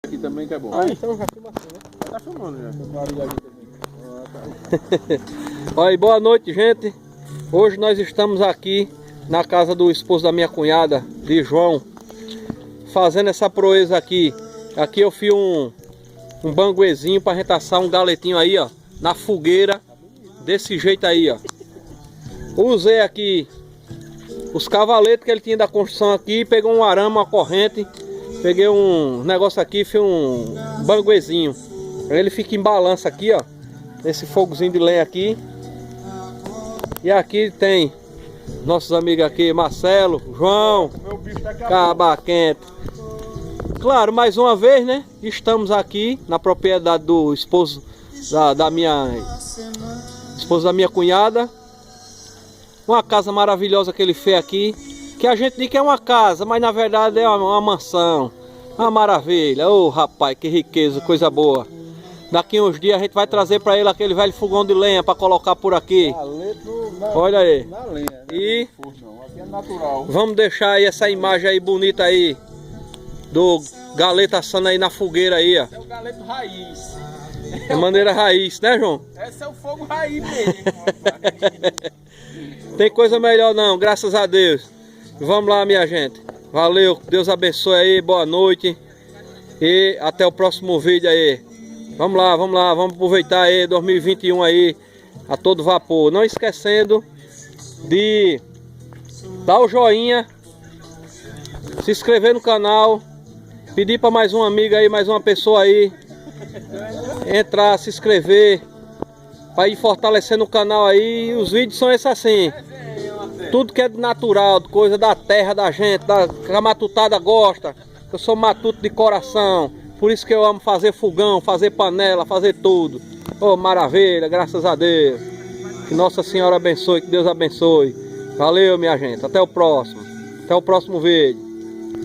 Aqui também que é bom. Ah, então já filma assim, né? Tá filmando já. Olha aí, boa noite, gente. Hoje nós estamos aqui na casa do esposo da minha cunhada, de João, fazendo essa proeza aqui. Aqui eu fiz um banguezinho para gente assar um galetinho aí, ó, na fogueira, desse jeito aí, ó. Usei aqui os cavaletes que ele tinha da construção aqui, pegou um arame, uma corrente, peguei um negócio aqui, fiz um banguezinho. Ele fica em balança aqui, ó, nesse fogozinho de lenha aqui. E aqui tem nossos amigos aqui, Marcelo, João, Caba Quente. Claro, mais uma vez, né? Estamos aqui na propriedade do esposo da minha cunhada. Uma casa maravilhosa que ele fez aqui, que a gente diz que é uma casa, mas na verdade é uma mansão. Uma maravilha. Ô, rapaz, que riqueza, coisa boa. Daqui uns dias a gente vai trazer para ele aquele velho fogão de lenha para colocar por aqui. Olha aí. Na lenha, né? E Aqui é natural. vamos deixar aí essa imagem aí bonita aí do galeto assando aí na fogueira aí, ó. Esse é o galeto raiz. De maneira raiz, né, João? Esse é o fogo raiz mesmo, rapaz. Tem coisa melhor não, graças a Deus. Vamos lá, minha gente. Valeu, Deus abençoe aí, boa noite. E até o próximo vídeo aí. Vamos lá, vamos aproveitar aí 2021 aí a todo vapor. Não esquecendo de dar o joinha, se inscrever no canal, pedir para mais um amigo aí, mais uma pessoa aí entrar, se inscrever, para ir fortalecendo o canal aí. Os vídeos são esses assim, tudo que é natural, coisa da terra da gente, que a matutada gosta. Eu sou matuto de coração, por isso que eu amo fazer fogão, fazer panela, fazer tudo. Oh, maravilha, graças a Deus. Que Nossa Senhora abençoe, que Deus abençoe. Valeu, minha gente, até o próximo vídeo.